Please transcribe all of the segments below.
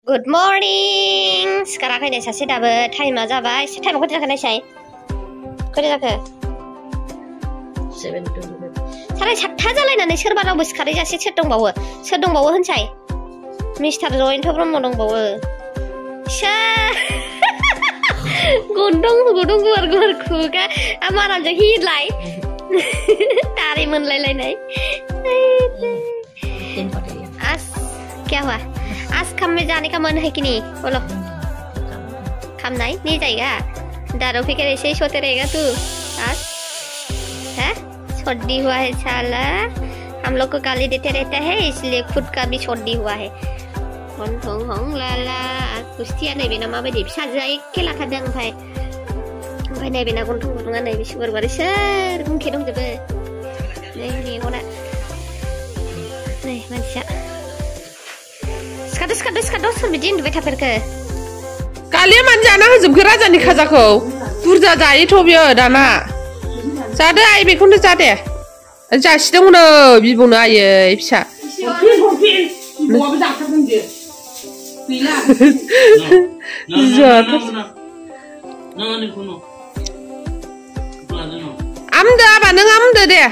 Good morning. Sekarang ini saya dapat time aja, bay. Time aku tidak kena saya. Kau tidak ke? 7:20. Sarai sakta जालायनानै सोरबानावबो सिखारै जासे सोर दंबावो होनसाय mister Jayanta Brahma दंबावो गुदुं गुवार खुगा आमाराजों हिलाय तारी मोनलायलायनाय आज क्या हुआ आज खाम में जाने का मन है कि नहीं बोलो खाम नहीं जाएगा दारू पी कर ऐसे ही सोते रहेगा तू आज है सर्दी हुआ है साला हम लोग को गाली देते रहता है इसलिए खुद का भी सर्दी हुआ है लाला कुस्तिया नहीं बिना माँ बेटी साजाई खेला खादं भाई नहीं बिना गुंथुं गुदुंगा नहीं बिसुगर बारे सर गुंखे दं जबे नहीं होना नहीं मानसिया सिखादो सोर बिदि उन्दुबाय थाफेरखो कालिया मानो जाना होजोबखो राजानि खाजाखौ बुरजा जायोथ' बियो दाना जादो आइ बेखौनो जादे जासिदोंनो बिबौनो आयै फिसा आमदो आबा नों आमदो दे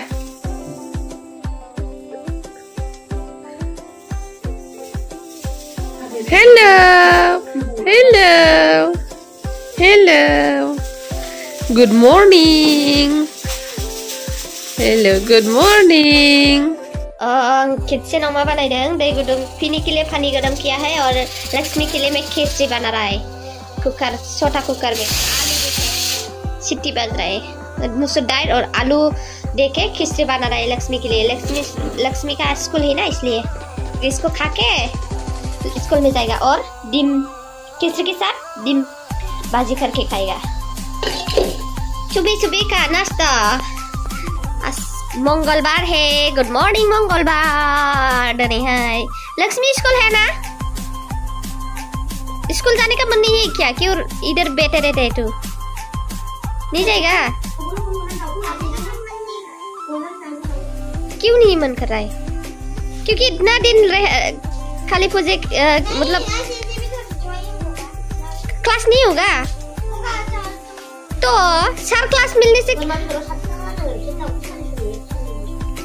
hello good morning hello good morning kitchen में बनाइदों दै गुदुं फिनी के लिए पानी गरम किया है और लक्ष्मी के लिए मैं खिचड़ी बना रहा है कुकर छोटा कुकर में सीटी बज रहा है मसूर दाल और आलू देके खिचड़ी बना रहा है लक्ष्मी के लिए लक्ष्मी का स्कूल है ना इसलिए इसको खा के स्कूल में जाएगा और डिम खिचड़ी के साथ डिम भाजी करके खाएगा सुबह का नाश्ता मंगलवार है गुड मॉर्निंग मंगलवार डरे है लक्ष्मी स्कूल है ना स्कूल जाने का मन नहीं है क्या क्यों इधर बैठे रहते है तू नहीं जाएगा क्यों नहीं मन कर रहा है क्योंकि इतना दिन खाली प्रोजेक्ट मतलब क्लास नहीं होगा तो सर क्लास मिलने से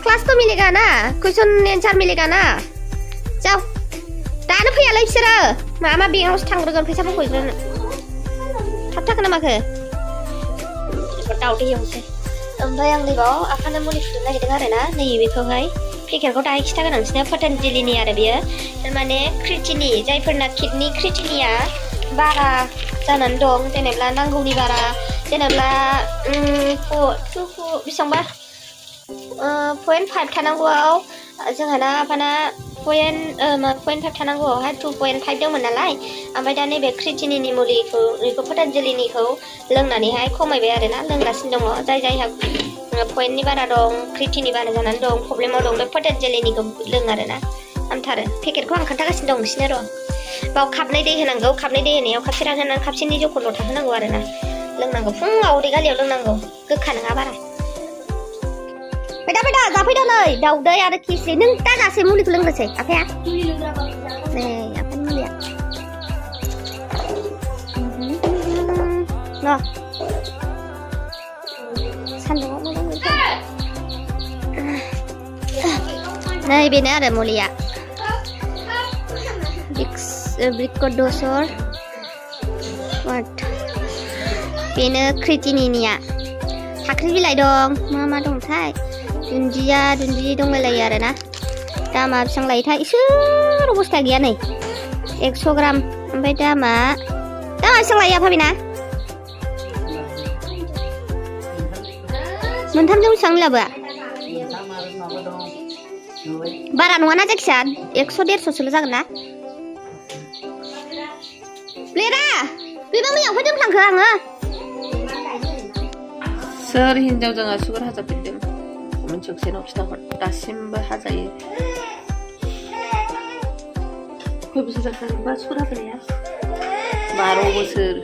क्लास तो मिलेगा ना क्वेश्चन आंसर मिलेगा ना जाओ दानो फैयालाय बिसोरो मामा बेंकआवसो थांग्रोगोन फैसाखौ हैग्रोनो थाब थाखो ना माखो दाउदै एवनोसै ओमफ्राय आं नैबाव आफानो मुलि फुदुंनो नागिरदों आरो ना नैबेखौहाय पेकेटखौ दाहाय खिथागोन आं नोंसिनो पतंजलिनि आरो बियो माने क्रिटिनि जायफोरना किडनि क्रिटिनिया बारा जानानै दं जेनेबा नांगौनि बारा जेनेबा बेसेबांबा 0.5 थानांगौआव जोंहाना आफाना 0.5 थानांगौआवहाय 2.5 दंमोन नालाय ओमफ्राय दा नैबे क्रिटिनिनि मुलिखौ पतंजलिनिखौ लोंनानैहाय खमायबाय आरो ना लोंगासिनो दङ जायहा पइन्टनि बारा दं क्रिटिनि बारा जानानै दं प्रब्लेमाव दं बे पतंजलिनिखौ लों आरो ना हामथारो पेकेटखौ आं खोन्थागासिनो दं नोंसिनो र' बाव खाबनै दै होनांगौ खाबनै दै होनायाव खाबसे रानहोनानै खाबसेनि जखल' थाहोनांगौ आरो ना लोंनांगौ फुङाव उदै गालियाव लोंनांगौ गोखा नङा बारा फैदा जाफैदा नै दाउदै आरो खिस्रि नों दाजासे मुलिखौ लोंग्रोसै आफाया नै आफानि मुलिया न सान्दुङाव मोजां नै बेनो आरो मुलिया ब्रिक'डसर बेनो क्रिटिनिनिया फाख्रि बिलाइ दं मा दंथाय दुन्दिया दंलायलायो आरो ना दामा बेसेबां लायोथाय इसोर अबस्था गैया नै 100 ग्राम ओमफ्राय दामा बेसेबां लायो आफा बेना मोनथामजों बेसेबां लाबोआ बारा नङाना जायखिजाया 100-150 जागोन ना ब्लेरा बेबा मैयाव फैदों थांखो आङो सोर हिनजावजों आसुगुर हाजाफिनदों मोनसेनाव खिथाहर दासिमबो हाजायो खय बोसोर जाखो आसुगुर हाजानाया 12 बोसोर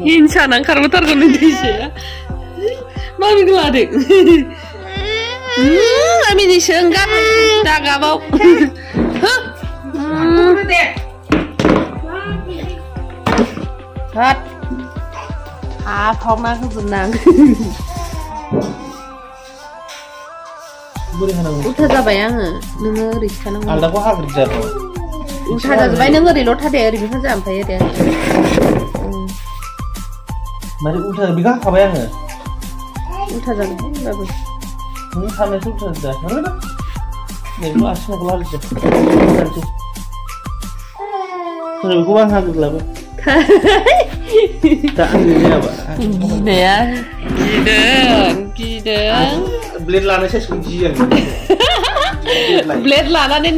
हिंसा नांखारबोथारगोन उन्दैसाया मा बिगलादों गामिनिसो ओंगार दागाबाव हाट हाथावना होजोबनां उल्था जाबाय आङो नोङो ओरै थानांगौ आलदाखौ हाग्रोजानो उल्था जाजोब्बाय नों ओरैल' थादे ओरैनिफ्राय जा ओमफ्राय ओरै माने उल्था बेखौ हाखाबाय आङो उल्था जाबाय होनबाबो नों थानायसो उल्था जायाखै ना नैबेखौ आसिनाखौ लाजोबसै बेखौबो आं हाग्रोलाबो दा आंनि जायाबा गिनाया गिदों ब्लेड लानाय साइसखौ गियो आं ब्लेड लानानै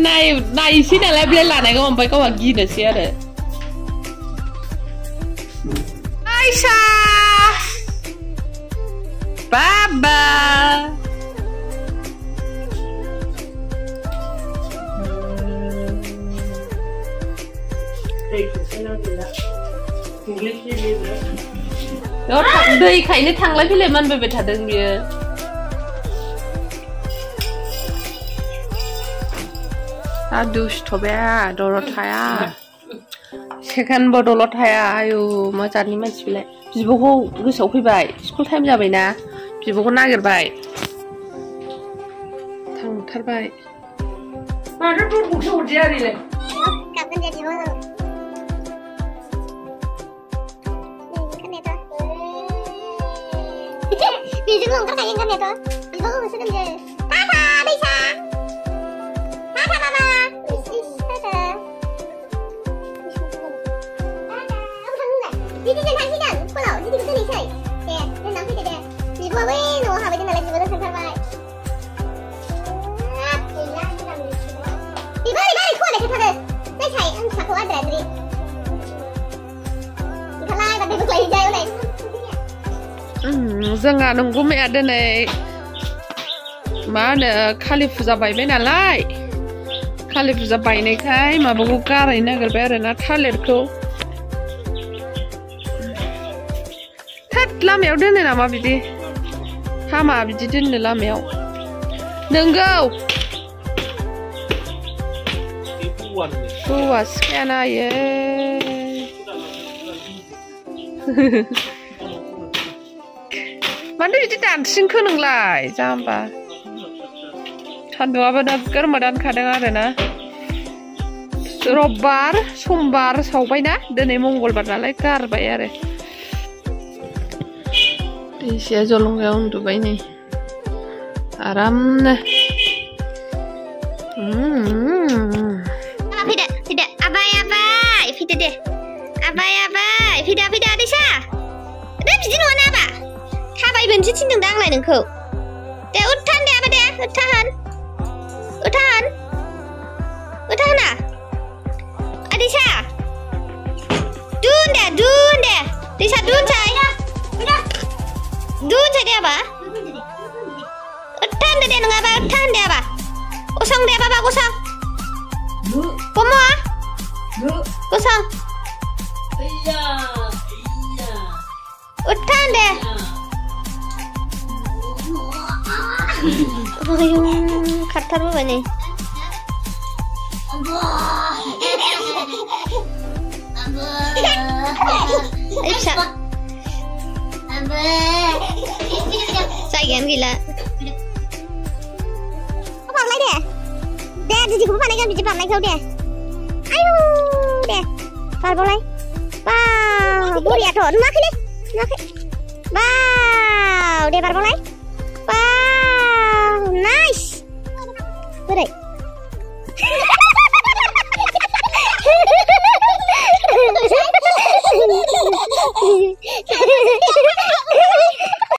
नायसै नालाय ब्लेड लानायखौ ओमफ्राय गावहा गिनोसै आरो आयशा बाबा दै खायनो थांलाय फैलाय मानबायबाय थादों बियो दुस्थ'बे दलद थाया सेकेन्डबो दलद थाया आयु मा जातनि मानसि बेलाय बिब'खौ गोसोआव फैबाय स्कुल टाइम जाबायना बिब'खौ नागिरबाय थांथारबाय माथो दरखौसो हरदिया ओरैलाय बेजों ओंखारखायो ओंखारनायाथ' बिब'खौ होसोगोन जे टाटा दैसा टाटा मामा टाटा दिदिजों थांसिगोन स्कुलाव दिदिखौ दोनहैसै दे दोनना फैदो दे बिब'आ बै न'आव हाबैदों नालाय बिब'जों थांथारबाय बिबो ओरै खोमाबाय थाथारो नायसाय आं फिसाखौ आद्रा आद्रि ओंखारलाय बा दै बोख्लायहैजाय हनै जोंहा नंगुमैया दिनै मा होनो कालि फुजा बायबाय नालाय कालि फुजा बायनायखाय माबाखौ गारहैनो नागिरबाय आरोना थालिरखौ थोद लामायाव दोनो नामा बिदि हामा बिदि दोननो लामायाव नोंगौ हौवा सिखायाना आयै मानो बिदि दानसिनखो नोंलाय जाम्बा सान्दुंआबो नोगोर मोदानखादों आरोना रबबार समबार सावबायना दिनै मंगलबार नालाय गारबाय आरो दैसाया जलंगायाव उन्दुबाय नै आरामनो फैदो फैदो आबाय आबाय फैदो दे आबाय आबाय फैदो फैदो दैसा दे बिदि नङा ना आबा थाबायबोनसो थिनदों दा आंलाय नोंखौ दे उथान दे आबा दे उथान उथान उथाना दैसा दुन दे दैसा दुनसाय दुनसाय दे आबा उथान दे नङाबा उथान दे आबा गसं दे बाबा गसं पमा gosong iya utan deh katar apa nih bisa sayang gila apa lagi deh jadi gue panen kan biji panen kau deh ayo deh Barbolai. Wow, buri ya tuh. Makan deh. Makan. Wow, deh Barbolai.